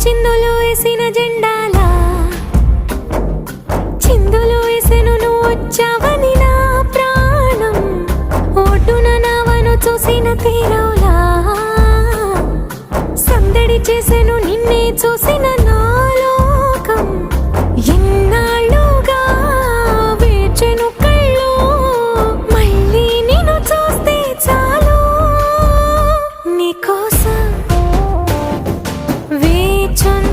చిందులు వేసిన జెండాలా చిందులు వేసెను నువ్వు వచ్చావని నా ప్రాణం ఒడ్డున నావను చూసిన తీరవులా సందడి చేసెను నిన్నే చూసిన నా లోకం ఎన్నాళ్ళుగా వేచెను కళ్ళు మళ్ళీ నిన్ను చూస్తే చాలు నీకోసం వేచను